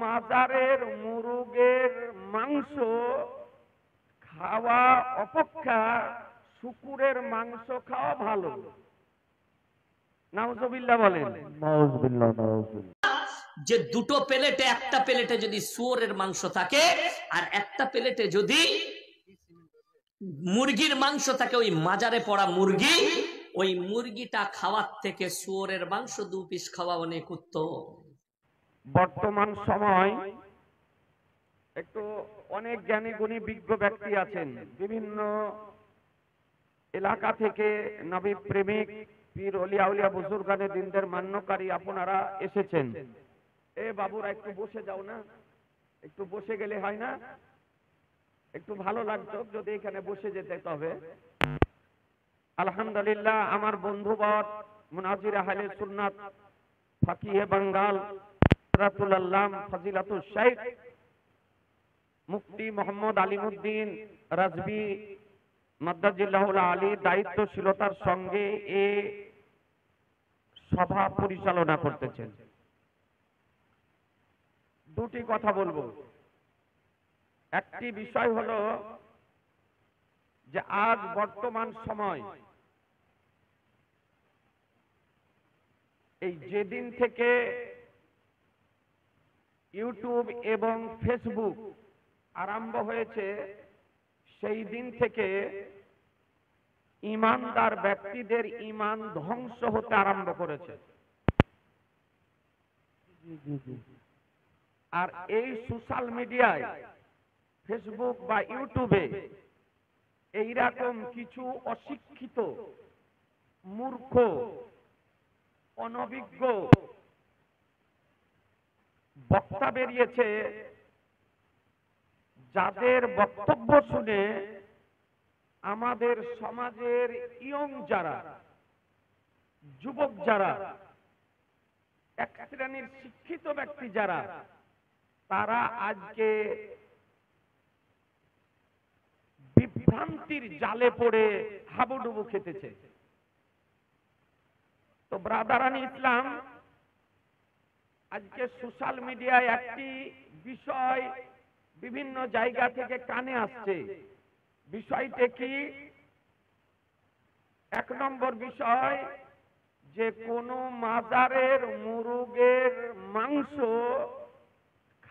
মাজারের মুরগের মাংস খাওয়া অপেক্ষা শুকুরের মাংস খাওয়া ভালো। নাউজুবিল্লাহ বলেন। নাউজুবিল্লাহ, নাউজুবিল্লাহ। যে দুটো প্লেটে, একটা প্লেটে যদি শুয়োরের মাংস থাকে আর একটা প্লেটে যদি মুরগির মাংস থাকে, ওই মাজারে পড়া মুরগি, ওই মুরগিটা খাওয়ার থেকে শুয়োরের মাংস 2 পিস খাওয়া অনেক উত্তম। বর্তমান সময় একটু অনেক জ্ঞানী গুণী বিজ্ঞ ব্যক্তি আছেন, বিভিন্ন এলাকা থেকে নবী প্রেমিক পীর ওলিয়া উলিয়া বুজুর্গানে দিনদের মান্যকারী আপনারা এসেছেন। এ বাবুরা একটু বসে যাও না, একটু বসে গেলে হয় না? একটু ভালো লাগতো যদি এখানে বসে যেতে। তবে আলহামদুলিল্লাহ, আমার বন্ধুবর মুনাজির আহলে সুন্নাত ফাকিহে বাঙ্গাল রাতুল আল্লাম ফজিলাতুল শাইখ মুফতি মোহাম্মদ আলিমউদ্দিন রাজবি মাদ্দাজিল্লাহুল আলী দায়িত্বশীলতার সঙ্গে এ সভা পরিচালনা করতেছেন। দুটি কথা বলবো। একটি বিষয় হলো যে আজ বর্তমান সময়, এই যেদিন থেকে ইউটিউব এবং ফেসবুক আরম্ভ হয়েছে, সেই দিন থেকে ঈমানদার ব্যক্তিদের ঈমান ধ্বংস হতে আরম্ভ করেছে। আর এই সোশ্যাল মিডিয়ায়, ফেসবুক বা ইউটিউবে এইরকম কিছু অশিক্ষিত, মূর্খ, অনভিজ্ঞ বক্তা বেরিয়েছে, যাদের বক্তব্য শুনে আমাদের সমাজের ইয়ং যারা, যুবক যারা, এক শ্রেণীর শিক্ষিত ব্যক্তি যারা, তারা আজকে বিভ্রান্তির জালে পড়ে হাবুডুবু খেতেছে। তো ব্রাদারান ইসলাম, আজকে সোশ্যাল মিডিয়ায় একটি বিষয় বিভিন্ন জায়গা থেকে কানে আসছে। বিষয়টা কি? 1 নম্বর বিষয়, যে কোন মাজারের মুরগের মাংস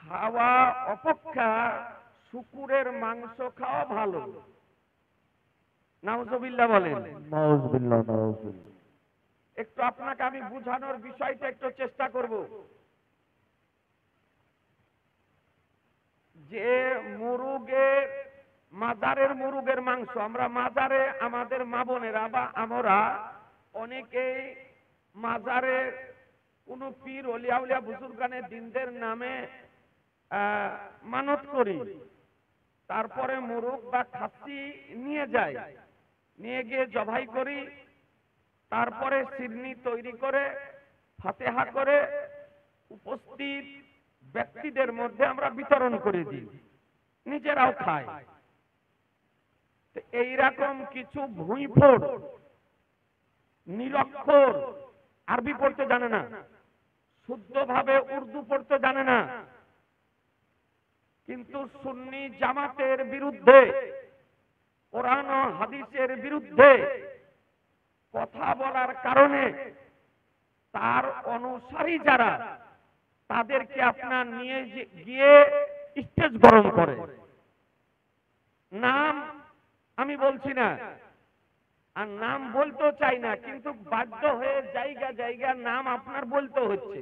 খাওয়া অপেক্ষা শুকুরের মাংস খাওয়া ভালো। নাউজুবিল্লাহ বলেন। নাউজুবিল্লাহ, নাউজুবিল্লাহ। একটু আপনাকে আমি বুঝানোর বিষয়টা একটু চেষ্টা করব। যে মুরগের, মাজারের মুরগের মাংস, আমরা মাজারে, আমাদের মা বোনেরা বা আমরা অনেকেই মাজারে কোন পীর ওলিয়া উলিয়া বুজুর্গানে দিনদের নামে মানত করি, তারপরে মুরগ বা খাসি নিয়ে যাই, নিয়ে গিয়ে জবাই করি, তারপরে সিরনি তৈরি করে ফাতেহা করে উপস্থিত ব্যক্তিদের মধ্যে আমরা বিতরণ করে দিই, নিজেরাও খাই। এইরকম কিছু ভুঁইফোড়, নিরক্ষর, আরবি পড়তে জানে না, শুদ্ধভাবে উর্দু পড়তে জানে না, কিন্তু সুন্নি জামাতের বিরুদ্ধে, কোরআন ও হাদিসের বিরুদ্ধে কথা বলার কারণে তার অনুসারী যারা, তাদেরকে আপনার নিয়ে গিয়ে স্টেজ গরম করে। নাম আমি বলছি না, আর নাম বলতেও চাই না, কিন্তু বাধ্য হয়ে জায়গা জায়গা নাম আপনার বলতে হচ্ছে।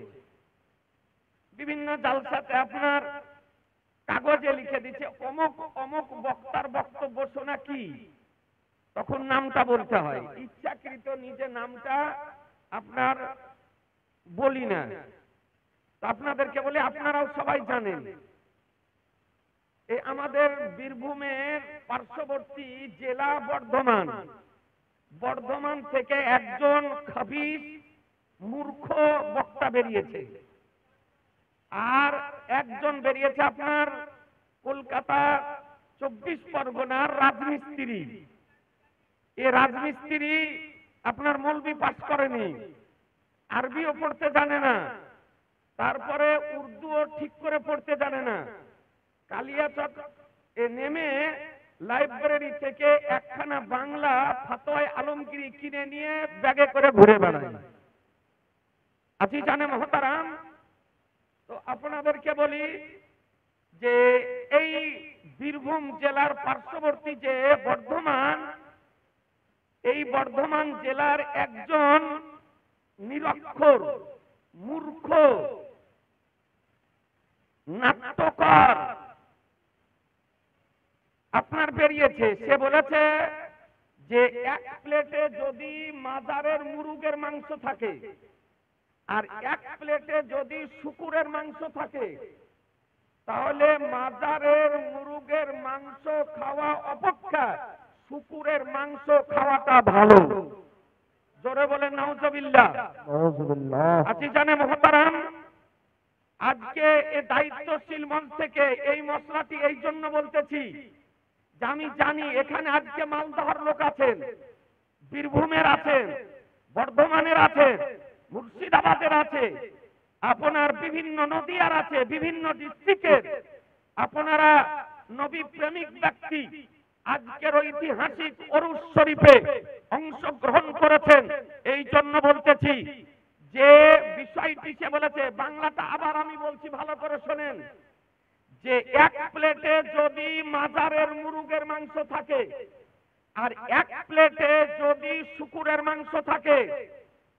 বিভিন্ন জালসাতে আপনার কাগজে লিখে দিচ্ছে অমুক অমুক বক্তার বক্তব্য শোনা কি, তখন নামটা বলতে হয়। ইচ্ছাকৃত নিজে নামটা আপনার বলি না, আপনাদেরকে বলে আপনারাও সবাই জানেন। এই আমাদের বীরভূমের পার্শ্ববর্তী জেলা বর্ধমান, বর্ধমান থেকে একজন খবিস মূর্খ বক্তা বেরিয়েছে, আর একজন বেরিয়েছে আপনার কলকাতা 24 পরগনার রাজমিস্ত্রি। এ রাজমিস্ত্রি আপনার মৌলবি পাস করেনি, আরবিও পড়তে জানে না, তারপরে উর্দুও ঠিক করে পড়তে জানে না। কালিয়াচক নেমে লাইব্রেরি থেকে একখানা বাংলা ফাতোয়ায়ে আলমগীরি কিনে নিয়ে ব্যাগে করে ঘুরে বেড়ায়। আছি জানে মহতারাম। তো আপনাদেরকে বলি যে এই বীরভূম জেলার পার্শ্ববর্তী যে বর্ধমান, এই বর্ধমান জেলার একজন নিরক্ষর মূর্খ নাট্যকার আপনার বেরিয়েছে। সে বলেছে যে এক প্লেটে যদি মাজারের মুরগের মাংস থাকে আর এক প্লেটে যদি শুকুরের মাংস থাকে, তাহলে মাজারের মুরগের মাংস খাওয়া অপেক্ষা শুকুরের মাংস খাওয়াটা ভালো। জোরে বলেন নাউজুবিল্লাহ। আছি জানে মহতারাম। আজকে এ দায়িত্বশীল মঞ্চ থেকে এই মশলাটি এই জন্য বলতেছি যে আমি জানি এখানে আজকে মালদহের লোক আছেন, বীরভূমের আছেন, বর্ধমানের আছেন, মুর্শিদাবাদের আছে, আপনার বিভিন্ন নদিয়ার আছে, বিভিন্ন ডিস্ট্রিক্টের আপনারা নবী প্রেমিক ব্যক্তি আজকের ঐতিহাসিক ওরস শরীফে অংশগ্রহণ করেছেন। এই জন্য বলতেছি যে বিষয়টি সে বলেছে, বাংলাটা আবার আমি বলছি ভালো করে শোনেন, যে এক প্লেটে যদি মাজারের মুরগের মাংস থাকে আর এক প্লেটে যদি শুকুরের মাংস থাকে,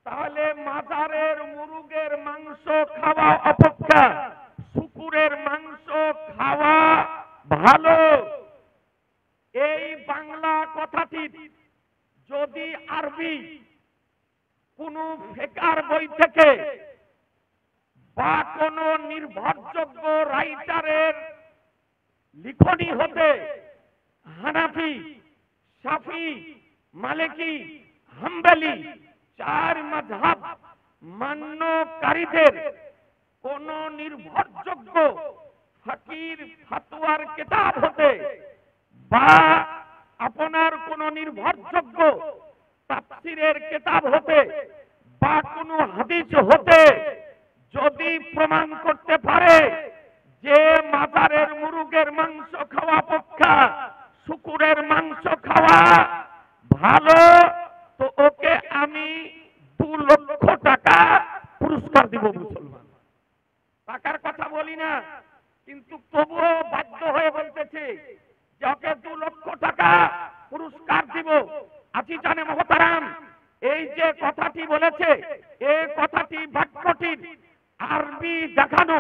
তাহলে মাজারের মুরগের মাংস খাওয়া অপেক্ষা শুকুরের মাংস খাওয়া ভালো। এই বাংলা কথাটি যদি আরবি কোন ফিকহের বই থেকে বা কোন নির্ভরযোগ্য রাইটারের লিখনি হতে হানাফি, শাফি, মালিকি, হাম্বলি চার মাযহাব মান্যকারীদের কোন নির্ভরযোগ্য ফকির ফতোয়ার কিতাব হতে বা আপনার কোন নির্ভরযোগ্য তাফসীরের কিতাব হতে বা কোন হাদিস হতে যদি প্রমাণ করতে পারে যে মাজারের মুরগের মাংস খাওয়া অপেক্ষা শুকুরের মাংস খাওয়া ভালো, তো ওকে আমি 2 লক্ষ টাকা পুরস্কার দিব। মুসলমান টাকার কথা বলি না, কিন্তু তবুও বাধ্য হয়ে বলতেছে যে ওকে 2 লক্ষ টাকা পুরস্কার দিব। আছি জানে মহতারাম, এই যে কথাটি বলেছে, এই কথাটি বাক্যটি আরবি দেখানো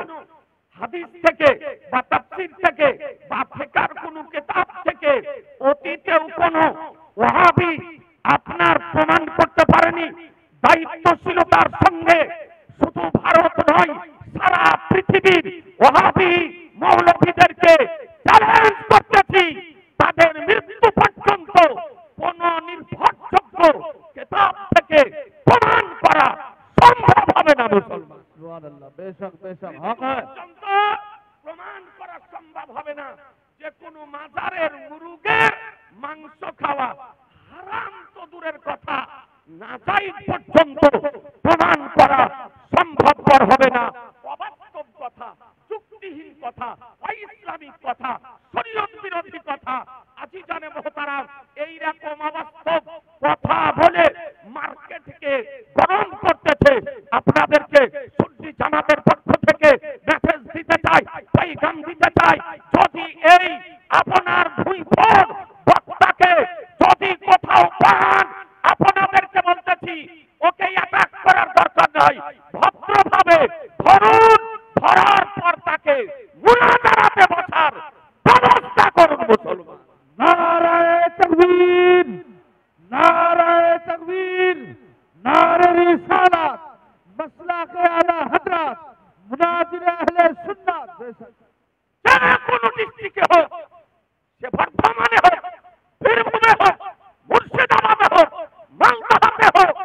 হাদিস থেকে বা তাফসীর থেকে বা ফিকহের কোন কিতাব থেকে অতীতেও কোন ওয়াহাবি আপনার প্রমাণ করতে পারেনি। দায়িত্বশীলতার সঙ্গে শুধু ভারত নয়, সারা পৃথিবীর ওয়াহাবি মৌলভীদেরকে চ্যালেঞ্জ করতেছি, তাদের মৃত্যু পর্যন্ত কোন নির্ভরযোগ্য কিতাব থেকে প্রমাণ করা সম্ভব হবে না। মুসলমান সুবহানাল্লাহ, বেশক বেশক হক পর্যন্ত প্রমাণ করা সম্ভব হবে না যে কোন মাজারের মুরগের মাংস খাওয়া হারাম তো দূরের কথা, নাজায়েজ পর্যন্ত প্রমাণ করা সম্ভবপর হবে না। অবাস্তব কথা, যুক্তিহীন কথা, অইসলামিক কথা, শরীয়ত বিরোধী কথা। আছি জানে মহতারাম, এইরকম অবাস্তব কথা বলে মার্কেটকে গরম করতেছে। আপনাদেরকে সুন্নি জামাতের পক্ষ থেকে মেসেজ দিতে চাই, পেগাম দিতে চাই, যদি এই আপনার ভুইফোড় বক্তাকে যদি কোথাও পান, আপনাদেরকে বলতেছি ওকে অ্যাটাক করার দরকার নাই, ভদ্রভাবে ধরুন, ধরার পর তাকে মুনাজারাতে বসার ব্যবস্থা করুন। মুসলমান নারায়ে তাকবীর, নারায়ে তাকবীর, নারে রিসালাত, মাসলাকে আলা হযরত মুনাজির আহলে সুন্নাত। যে কোনো ডিস্ট্রিক্টে হোক, সে বর্ধমানে হোক, বীরভূমে হোক, মুর্শিদাবাদে হোক, মালদাতে হোক,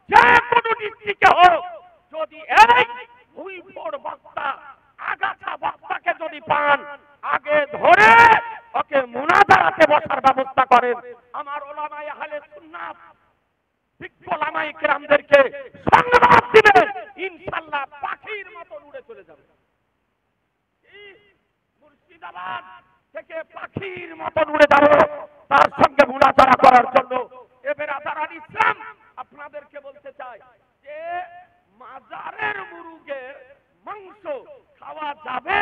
যে কোনো ডিস্ট্রিক্টে হোক, যদি এই ভুইফোড় বক্তা, আগাছা বক্তাকে যদি পান, আগে ধরে ওকে মুনাজারাতে বসার ব্যবস্থা করেন। আমার ওলামায়ে আহলে সুন্নাত বিজ্ঞ ওলামায়ে কেরামদেরকে সংবাদ দিবেন, ইনশাআল্লাহ পাখির মতো উড়ে চলে মুর্শিদাবাদ থেকে পাখির মতন উড়ে যাব তার সঙ্গে মুনাজারা করার জন্য। এবার আদারান ইসলাম আপনাদেরকে বলতে চাই যে মাজারের মুরুগের মাংস খাওয়া যাবে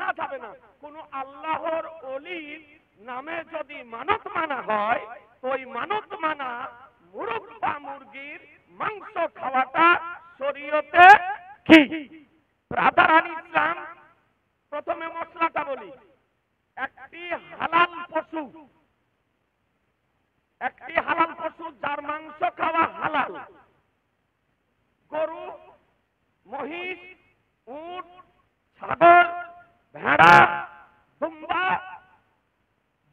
না যাবে না? কোন আল্লাহর ওলির নামে যদি মানত মানা হয়, ওই মানত মানা মুরগ বা মুরগির মাংস খাওয়াটা শরীয়তে কি? আদারান ইসলাম প্রথমে মশলাটা বলি। একটি হালাল পশু, একটি হালাল পশু যার মাংস খাওয়া হালাল, গরু, মহিষ, উট, ছাগল, ভেড়া, দুম্বা,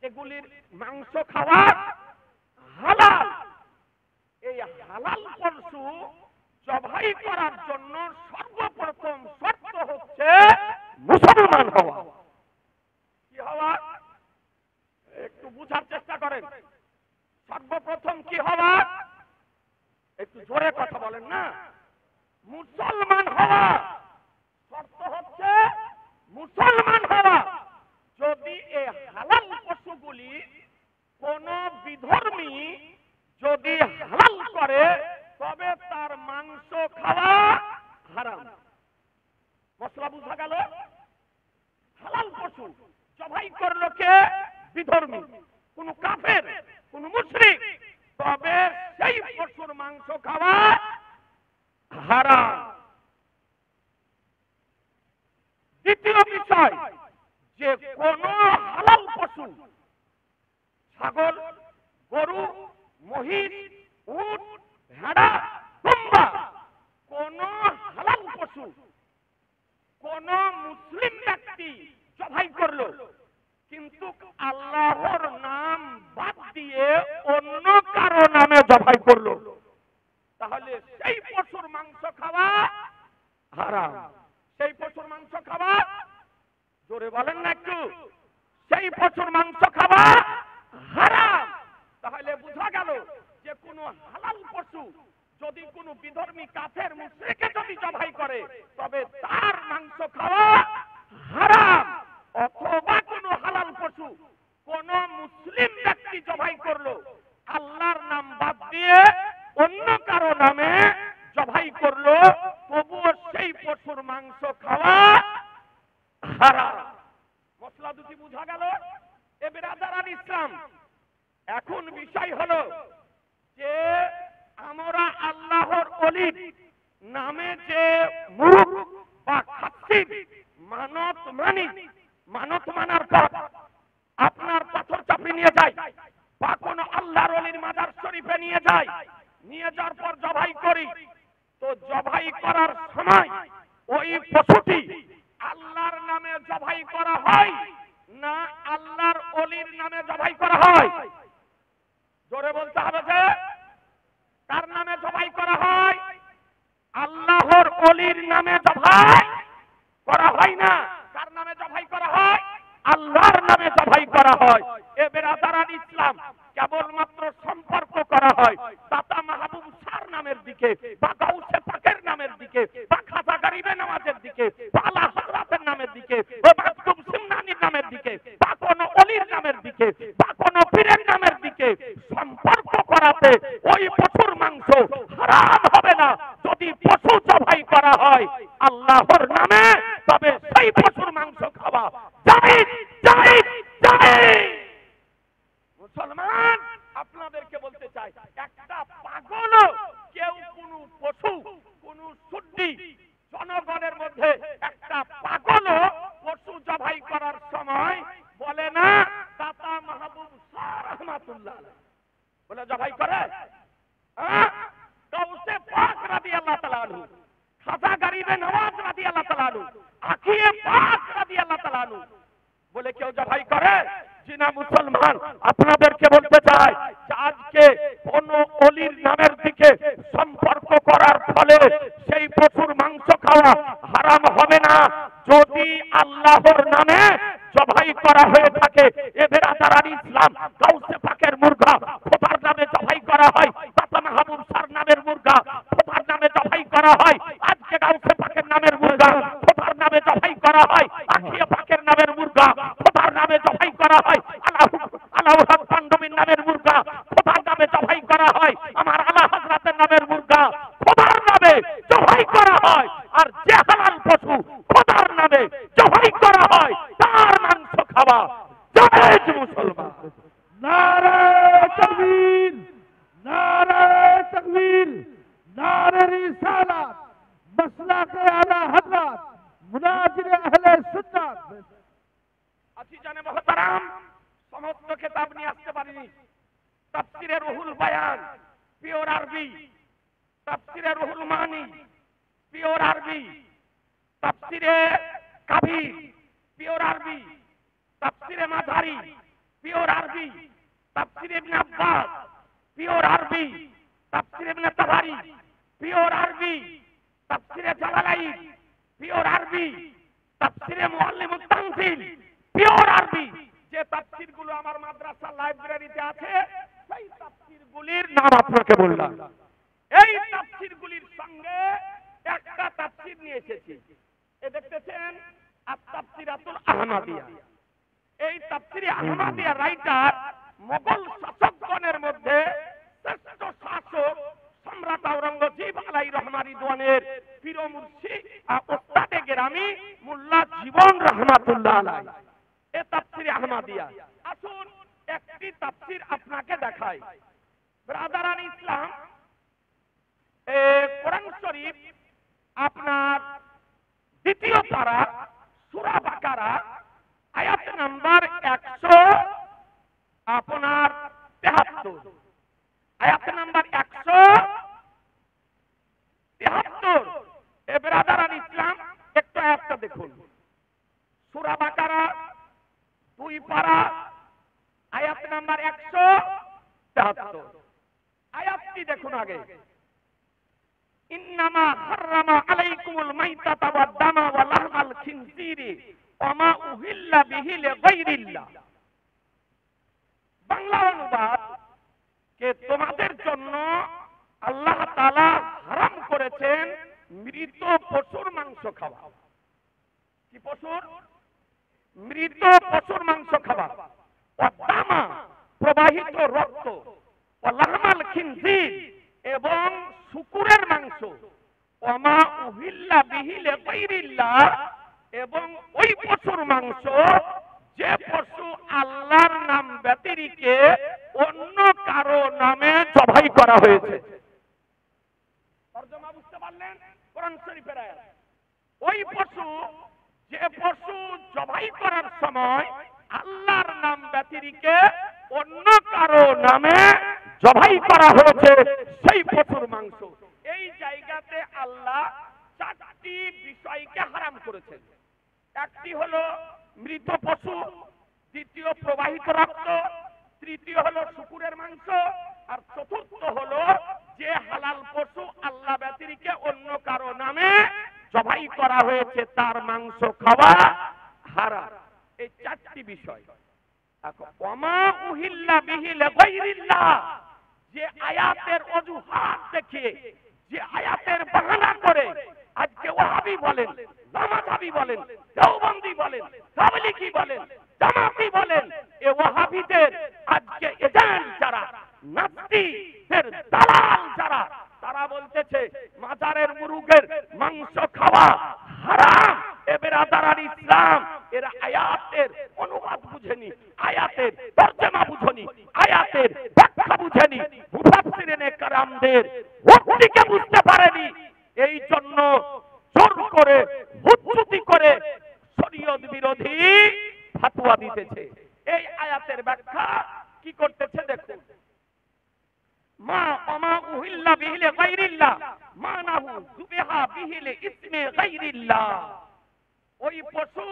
যেগুলির মাংস খাওয়া হালাল। এই হালাল পশু জবাই করার জন্য সর্বপ্রথম শর্ত হচ্ছে মুসলমান হওয়া। কি হওয়া? একটু বুঝার চেষ্টা করেন। সর্বপ্রথম কি হওয়া? একটু জোরে কথা বলেন না। মুসলমান হওয়া। শর্ত হচ্ছে মুসলমান হওয়া। যদি এই হালাল পশুগুলি কোন বিধর্মী যদি হালাল করে তবে তার মাংস খাওয়া হারাম। মশলা বুঝা গেল? হালাল পশু জবাই করলো কে? বিধর্মী, কোন কাফের, কোন মুশরিক, তবে সেই পশুর মাংস খাওয়া হারাম। দ্বিতীয় বিষয়, যে কোন হালাল পশু, ছাগল, গরু, মহিষ, উট, ভেড়া, দুম্বা, কোন হালাল পশু কোন মুসলিম ব্যক্তি জবাই করলো কিন্তু আল্লাহর নাম বাদ দিয়ে অন্য কারো নামে জবাই করলো, তাহলে সেই পশুর মাংস খাওয়া হারাম। সেই পশুর মাংস খাওয়া, জোরে বলেন না একটু, সেই পশুর মাংস খাওয়া হারাম। তাহলে বোঝা গেল যে কোন হালাল পশু যদি কোন বিধর্মী কাফের মুশরিকে যদি জবাই করে তবে তার মাংস খাওয়া হারাম। অথবা কোন হালাল পশু কোন মুসলিম ব্যক্তি জবাই করলো, আল্লাহর নাম বাদ দিয়ে অন্য কারো নামে জবাই করলো, তবুও সেই পশুর মাংস খাওয়া হারাম। মশলা দুটি বোঝা গেল? এ বিরাদারান ইসলাম, এখন বিষয় হলো যে আমরা আল্লাহর ওলি নামে যে মুরগ বা খাসি মানত মানি, মানত মানার পর আপনার পাথর চাপি নিয়ে যায় বা কোন আল্লাহর ওলির মাজার শরীফে নিয়ে যায়, নিয়ে যাওয়ার পর জবাই করি, তো জবাই করার সময় ওই পশুটি আল্লাহর নামে জবাই করা হয় না আল্লাহর ওলির নামে জবাই করা হয়? জোরে বলতে হবে যে কার নামে জবাই করা হয়? আল্লাহর ওলির নামে জবাই করা হয় না। কার নামে জবাই করা হয়? আল্লাহর নামে জবাই করা হয়। এ বিরাদারান ইসলাম, কেবলমাত্র সম্পর্ক করা হয় দাতা মাহবুব শাহর নামের দিকে বা গাউসে পাকের নামের দিকে বা খাজা গরিবে নওয়াজের দিকে বা আলা হযরতের নামের দিকে বা মাকতুম সুন্নানির নামের দিকে বা কোন ওলির নামের দিকে বা কোন পীরের নামের দিকে সম্পর্ক করাতে ওই পশুর মাংস হারাম হবে না। যদি পশু জবাই করা হয় আল্লাহর নামে, তবে সেই পশুর মাংস খাওয়া জায়েজ জায়েজ জায়েজ। মুসলমান, আপনাদেরকে বলতে চাই, একটা পাগল কেউ কোন পশু কোন সুদ্দি জনগণের মধ্যে একটা পাগল পশু জবাই করার সময় বলে না দাতা মাহবুব শাহ রাহমাতুল্লাহ বলে জবাই করে? গাউসে পাক রাদিয়াল্লাহু তাআলা আনহু, খাজা গরিবে নওয়াজ রাদিয়াল্লাহু তাআলা আনহু, আখিয়ে পাক রাদিয়াল্লাহু তাআলা আনহু বলে কেউ জবাই করে? জিনা মুসলমান, আপনাদেরকে বলতে চাই যে আজকে কোন ওলির নামের দিকে সম্পর্ক করার ফলে সেই পশুর মাংস খাওয়া হারাম হবে না যদি আল্লাহর নামে জবাই করা হয়ে থাকে। এ বিরাদারান ইসলাম, গাউসে পাকের মুরগা খোদার নামে জবাই করা হয়, দাতা মাহবুব শাহর নামের মুরগা খোদার নামে জবাই করা হয়। আজকে গাউসে পাকের নামের মুরগা খোদার নামে জবাই করা হয়, আখিয়ে পাকের নামের মুরগা করা হয়, আলাউল হক পান্ডবীর নামের মুরগা খোদার নামে জবাই করা হয়, আমার আলা হযরতের নামের মুরগা খোদার নামে জবাই করা হয়। আর যে হালাল পশু খোদার নামে জবাই করা হয় তার মাংস খাওয়া জায়েজ মুসলমান। নারে তাকবীর, নারে তাকবীর, নারে রিসালাত, মাসলাকে আলা হযরত মুনাজির আহলে সুন্নাত। আজি জানে মুহতারাম, সমস্ত কিতাব নিয়ে আসতে পারিনি। তাফসিরে রুহুল বায়ান পিওর আরবি, তাফসিরে রুহুল মানি পিওর আরবি, তাফসিরে কাবির পিওর আরবি, তাফসিরে মাঝারি পিওর আরবি, তাফসিরে ইবনে আব্বাস পিওর আরবি, তাফসিরে ইবনে তাবারি পিওর আরবি, তাফসিরে জালালাইন পিওর আরবি, তাফসিরে মুআল্লিমুত তানজিল পিওর আরবি। যে তাফসিরগুলো আমার মাদ্রাসা লাইব্রেরিতে আছে সেই তাফসিরগুলির নাম আপনাকে বললাম। এই তাফসিরগুলির সঙ্গে একটা তাফসির নিয়ে এসেছি, এ দেখতেছেন আত-তাফসিরাতুল আহমাদিয়া। এই তাফসিরে আহমাদিয়া রাইটার মোগল শাসকগণের মধ্যে শ্রেষ্ঠ শাসক সম্রাট আওরঙ্গজেব আলাইহির রহমান রিদওয়ানের পীর মুর্শিদ ওস্তাদে গেরামি মোল্লা জীবন রাহমাতুল্লাহ আলাইহি। এই তাফসিরে আহমাদিয়া, আসুন একটি তাফসির আপনাকে দেখাই। ব্রাদারান ইসলাম, কোরআন শরীফ আপনার দ্বিতীয় পারা সূরা বাকারা আয়াত নাম্বার 173, আয়াত নাম্বার 173। এ ব্রাদারান ইসলাম একটু আয়াতটা দেখুন। সূরা বাকারা 2 পারা আয়াত নাম্বার 173। আয়াতটি দেখুন আগে। ইন্নামা হাররামা আলাইকুমুল মাইতাতা ওয়াদ দামা ওয়া লাহমাল খিনজিরি ওয়া মা উহিল্লা বিহি লিগাইরিল্লাহ। বাংলা অনুবাদ, কে তোমাদের জন্য আল্লাহ তাআলা হারাম করেছেন মৃত পশুর মাংস খাওয়া। কি পশুর? মৃত পশুর মাংস খাওয়া। ওয়া দামা প্রবাহিত রক্ত, ওয়া লাহমাল খিনজির এবং শুকুরের মাংস, ওয়া মা উহিল্লা বিহি লিগাইরিল্লাহ এবং ওই পশুর মাংস যে পশু আল্লাহর নাম ব্যতিরেকে অন্য কারো নামে জবাই করা হয়েছে। তরজমা বুঝতে পারলেন? কোরআন শরীফের আয়াত। ওই পশু, যে পশু জবাই করার সময় আল্লাহর নাম ব্যতিরেকে অন্য কারো নামে জবাই করা হয়েছে সেই পশুর মাংস। এই জায়গাতে আল্লাহ 4টি বিষয়কে হারাম করেছেন। একটি হলো মৃত পশু, দ্বিতীয় প্রবাহিত রক্ত, তৃতীয় হলো শুকুরের মাংস, আর চতুর্থ হলো যে হালাল পশু আল্লাহ ব্যতিরেকে অন্য কারো নামে জবাই করা হয়েছে তার মাংস খাওয়া হারাম। এই 4টি বিষয়। ওয়া মা উহিল্লা বিহি লিগাইরিল্লাহ, যে আয়াতের অজুহাত দেখিয়ে, যে আয়াতের বাহানা করে আজকে ওয়াহাবি বলেন, নামাজি বলেন, দেওবন্দি বলেন, তাবলিগি বলেন, জামাতি বলেন, এ ওয়াহাবিদের আজকে এজেন্ট যারা, নাস্তিকদের দালাল যারা, তারা বলতেছে মাজারের মুরুগের মাংস খাওয়া হারাম। এ বেরাদারান ইসলাম, এরা আয়াতের অনুবাদ বুঝেনি, আয়াতের তরজমা বুঝেনি, আয়াতের ব্যাখ্যা বুঝেনি, মুফাসসিরিনে কেরামদের ওক্তিকে বুঝতে পারেনি। এই জন্য জোর করে হুজ্জতি করে শরীয়ত বিরোধী ফতোয়া দিতেছে। এই আয়াতের ব্যাখ্যা কি করতেছে দেখুন। মা ওমা উহিল্লা বিহি লিগাইরিল্লাহ মানাহু যুবিহা বিহি লিইসমি গাইরিল্লাহ। ওই পশু,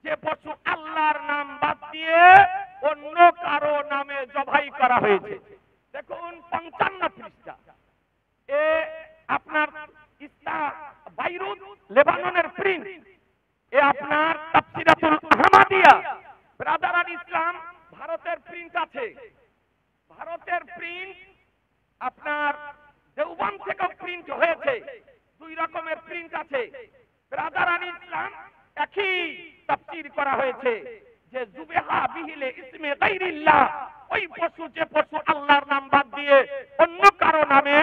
যে পশু আল্লাহর নাম বাদ দিয়ে অন্য কারো নামে জবাই করা হয়েছে। দেখুন 55 পৃষ্ঠা, এ আপনার বাইরুত লেবাননের প্রিন্ট, এ আপনার তাফসিরাতুল আহমাদিয়া। ব্রাদারান ইসলাম, ভারতের প্রিন্ট আছে, ভারতের প্রিন্ট আপনার দেওবন্দ থেকেও প্রিন্ট হয়েছে, 2 রকমের প্রিন্ট আছে। ব্রাদারান ইসলাম একই তাফসীর করা হয়েছে। যে যুবিহা বিহিলে ইসমে গায়রিল্লাহ, ওই পশু যে পশু আল্লাহর নাম বাদ দিয়ে অন্য কারো নামে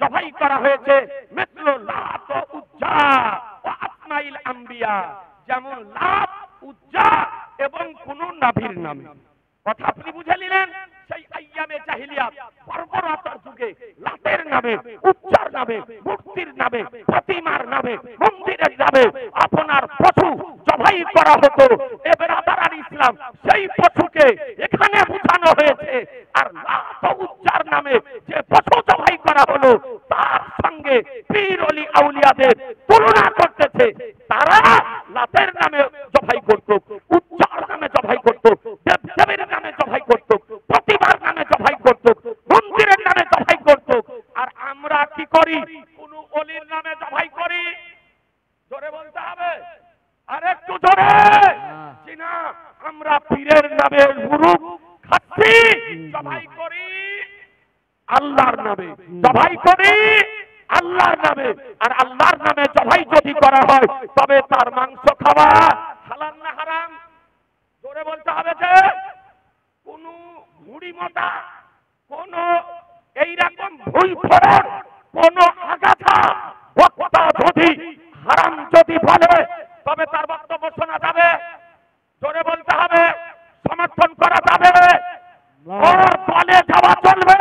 জবাই করা হয়েছে, মিথলু লাত ও উজ্জা ও আসমাইল আম্বিয়া, যেমন লাত, উজ্জা এবং কোন নবীর নামে। কথা আপনি বুঝে নিলেন? সেই আইয়ামে জাহিলিয়াত বর্বরতার যুগে লাতের নামে, উজ্জার নামে, মূর্তির নামে, প্রতিমার নামে, মন্দিরের নামে আপনার পশু জবাই করা হতো। এ বেরাদার ইসলাম, সেই পশুকে এখানে বোঝানো হয়েছে। আর লাত ও উজ্জার নামে যে পশু জবাই করা হলো, তার সঙ্গে পীর ওলি আউলিয়াদের তুলনা করতেছে। তারা লাতের নামে জবাই করত, উজ্জার নামে জবাই করত, দেবদেবীর নামে জবাই করত, প্রতিমার নামে জবাই করত, মন্দিরের নামে জবাই করত। আর আমরা কি করি? কোন ওলির নামে জবাই করি। জোরে বলতে হবে, আর একটু জোরে। না, আমরা পীরের নামে মুরুগ খাচ্ছি, জবাই করি আল্লাহর নামে, জবাই করি আল্লাহর নামে। আর আল্লাহর নামে জবাই যদি করা হয়, তবে তার মাংস খাওয়া হালাল না হারাম? জোরে বলতে হবে। যে কোন ঘুড়ি মোটা, কোন এইরকম ভুল ফরন, কোন আগাছা বক্তা যদি হারাম যদি বলে, তবে তার বক্তব্য শোনা যাবে? জোরে বলতে হবে, সমর্থন করা যাবে? ওর দলে যাওয়া চলবে?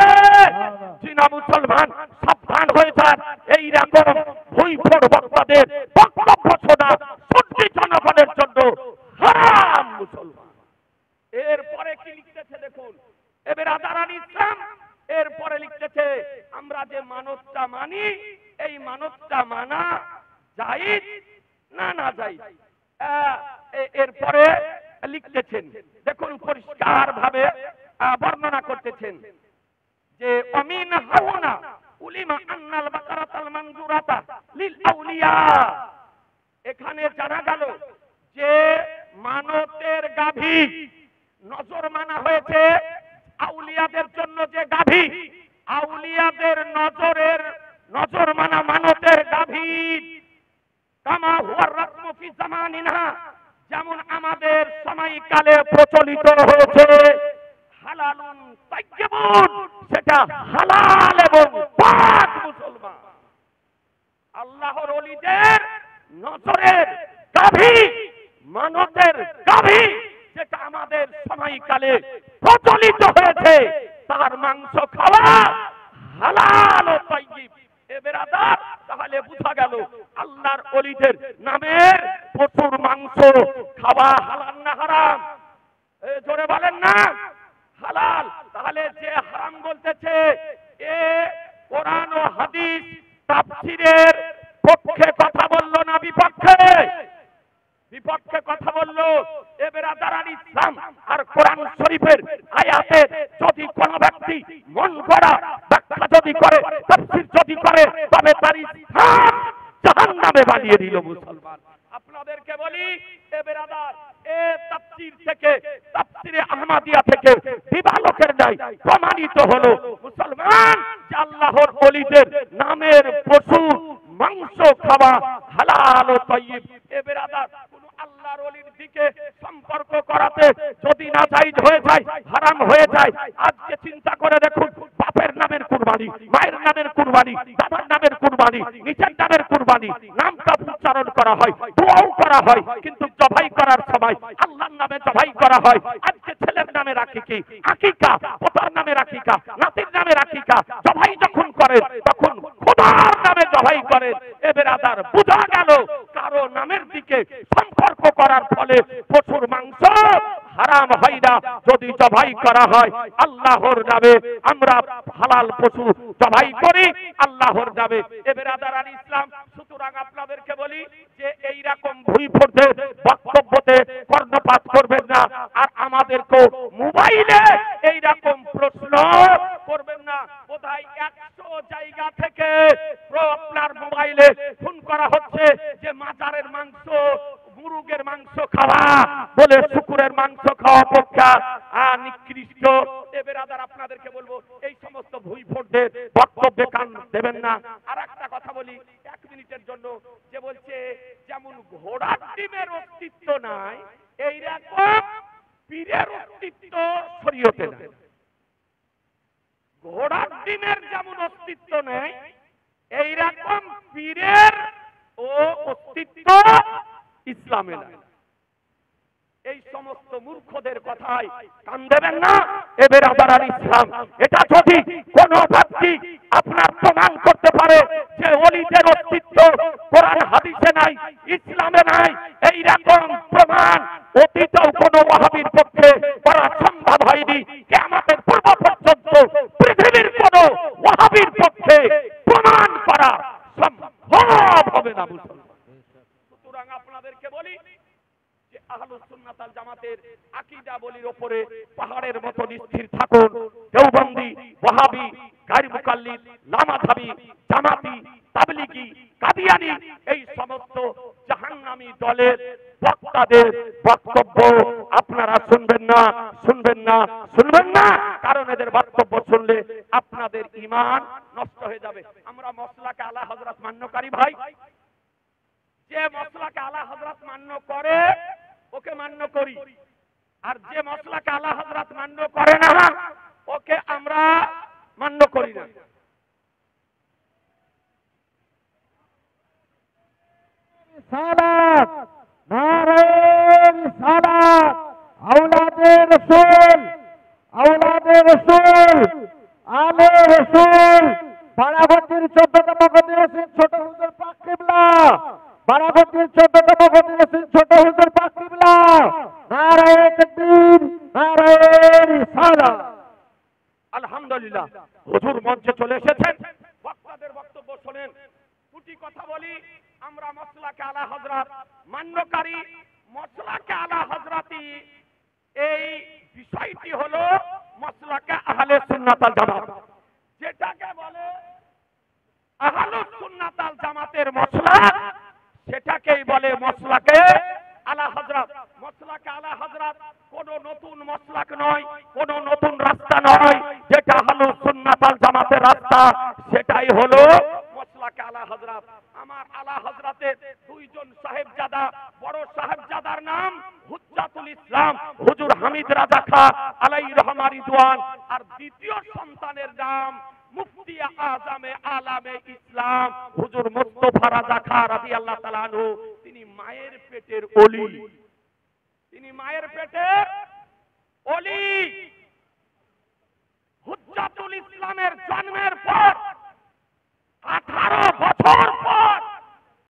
চীনা মুসলমান সাবধান হয়ে যান, এইরকম ভুইফোড় বক্তাদের বক্তব্য শোনা সুন্নি জনগণের জন্য হারাম। মুসলমান এরপরে কি লিখতেছে দেখুন, এবার আদারান ইসলাম এরপরে লিখতেছে, আমরা যে মানবতা মানি, এই মানবতা মানা জায়েজ না না জায়েজ। এরপরে লিখতেছেন, দেখুন পরিষ্কার ভাবে বর্ণনা করতেছেন যে অমিন হাওনা উলিমা আন্নাল বাকারাতাল মানজুরাতা লিল আউলিয়া। এখানে জানা গেল যে মানতের গাভী নজর মানা হয়েছে আউলিয়াদের জন্য। যে গাভী আউলিয়াদের নজর মানা মানতের গাভী, কামা হুয়ার রাসমু ফি জামানিনা, যেমন আমাদের সময়কালে প্রচলিত হয়েছে। হালালুন তাইয়্যিবুন, সেটা হালাল এবং পাক। মুসলমান আল্লাহর ওলিদের নজরের গাভী, মানতের গাভী, যেটা আমাদের সময়কালে প্রচলিত হয়েছে, তার মাংস খাওয়া হালাল ও তাইয়্যিব। এ বেরাদার, তাহলে বোঝা গেল আল্লাহর ওলিদের নামের পশুর মাংস খাওয়া হালাল না হারাম? জোরে বলেন না, হালাল। তাহলে যে হারাম বলতেছে, এ কোরআন ও হাদিস তাফসীরের পক্ষে কথা বললো না বিপক্ষে? বিপক্ষে কথা বললো। এ বেরাদারান ইসলাম, আর কোরআন শরীফের আয়াতে যদি কোন ব্যক্তি মন গড়া ব্যাখ্যা যদি করে, তাফসীর যদি করে, তবে তার ইসলাম জাহান্নামে বানিয়ে দিল। মুসলমান আপনাদেরকে বলি, এ বেরাদার, এ তাফসীর থেকে, তাফসীরে আহমদিয়া থেকে দিবালোকের নাই প্রমাণিত হলো মুসলমান যে আল্লাহর ওলিদের নামের পশু মাংস খাওয়া হালাল ও তাইয়্যিব। এ বেরাদার, কোন আল্লাহর ওলির দিকে সম্পর্ক করাতে যদি না জায়েজ হয়ে যায়, হারাম হয়ে যায়। আজকে চিন্তা করে দেখুন, বাপের নামের কুরবানি, মায়ের নামের কুরবানি, দাদার নামের কুরবানি, নিজের নামের কুরবানি, নামটা উচ্চারণ করা হয়, দোয়াও করা হয়, কিন্তু জবাই করার সময় আল্লাহর নামে জবাই করা হয়। আজকে ছেলের নামে রাখি কি আকিকা, পোতার নামে রাখিকা, নাতির নামে রাখিকা, জবাই যখন করেন তখন খোদার নামে জবাই করেন। এ বেরাদার, বোঝা গেল কারো নামের দিকে সম্পর্ক করার ফলে পশুর মাংস হারাম হয় না, যদি জবাই করা হয় আল্লাহর নামে। আমরা হালাল পশু জবাই করি আল্লাহর নামে। এ বেরাদারান ইসলাম, সুতরাং আপনাদেরকে বলি যে এই রকম ভুইফোড়দের বক্তব্যতে কর্ণপাত করবেন না। আর আমাদেরকে মোবাইলে এই রকম প্রশ্ন করবেন না। বোধহয় 100 জায়গা থেকে আপনার মোবাইলে ফোন করা হচ্ছে যে মাজারের মাংস, মুরগের মাংস খাওয়া বলে শুকুরের মাংস খাওয়া অপেক্ষা নিকৃষ্ট। এ বেরাদার, আপনাদেরকে বলবো এই সমস্ত ভুইফোড়দের বক্তব্যে কান দেবেন না। আর একটা কথা বলি 1 মিনিটের জন্য, যে বলছে যেমন ঘোড়ার ডিমের অস্তিত্ব নাই, এইরকম পীরের অস্তিত্ব শরীয়তে নেই। ঘোড়ার ডিমের যেমন অস্তিত্ব নেই, এইরকম পীরের ও অস্তিত্ব ইসলামে নাই। এই সমস্ত মূর্খদের কথায় কান দেবেন না। এ বেরাদার ইসলাম, এটা যদি কোন ব্যক্তি আপনার প্রমাণ করতে পারে যে ওলিদের অস্তিত্ব কোরআন হাদিসে নাই, ইসলামে নাই, এই রকম প্রমাণ অতীতেও কোন ওয়াহাবীর পক্ষে করা সম্ভব হয়নি। কিয়ামতের পূর্ব পর্যন্ত পৃথিবীর কোন ওয়াহাবীর পক্ষে প্রমাণ করা সম্ভব হবে না। সুতরাং আপনাদেরকে বলি যে আহলুস সুন্নাত ওয়াল জামাতের আকীদা বলির উপরে পাহাড়ের মতো স্থির থাকুন। দেওবন্দি, ওয়াহাবি, গায়র মুকাল্লিদ, লামাযাবি, জামাতি, তাবলীগী, কাদিয়ানী এই সমস্ত জাহান্নামী দলের বক্তাদের বক্তব্য আপনারা শুনবেন না, শুনবেন না, শুনবেন না। কারণ এদের বক্তব্য শুনলে আপনাদের ঈমান নষ্ট হয়ে যাবে। আমরা মসলাকে আলা হযরত মান্যকারী ভাই, যে মসলাকে আলা হযরত মান্য করে ওকে মান্য করি, আর যে মসলাকে আলা হযরত মান্য করে না ওকে আমরা মান্য করি না। সালাত, নারে রিসালাত, আওলাদে রাসূল, আওলাদে রাসূল, আলে রাসূল, বারাবতীর 14তম খতিব ছোট হুজুর পাক কিবলা, বারাবতীর 14তম খতিব ছোট হুজুর পাক কিবলা, নারে তাকবীর, নারে রিসালাত। আলহামদুলিল্লাহ, হুজুর মঞ্চে চলে এসেছেন, বক্তাদের বক্তব্য শুনেন। দুটি কথা বলি, আমরা মসলাকে আলা হযরত মান্যকারী, মসলাকে আলা হযরতি এই বিষয়টি হলো মসলাকে আহলে সুন্নাত ওয়াল জামাত। যেটাকে বলে আহলুস সুন্নাত ওয়াল জামাতের মসলা, সেটাকেই বলে মসলাকে আলা হযরত। মসলাকে আলা হযরত কোন নতুন মসলাক নয়, কোন নতুন রাস্তা নয়। যেটা আহলুস সুন্নাত ওয়াল জামাতের রাস্তা, সেটাই হলো মসলাকে আলা হযরত। আমার আলা হযরতের দুইজন সাহেবজাদা, বড় সাহেবজাদার নাম হুজ্জাতুল ইসলাম হুজুর হামিদ রাজা খা আলাইহি রহমা রিদওয়ান, আর দ্বিতীয় সন্তানের নাম মুফতি আজমে আলামে ইসলাম হুজুর মুস্তাফা রাজা খা রাদিয়াল্লাহু তাআলা আনহু। তিনি মায়ের পেটের ওলি, তিনি মায়ের পেটের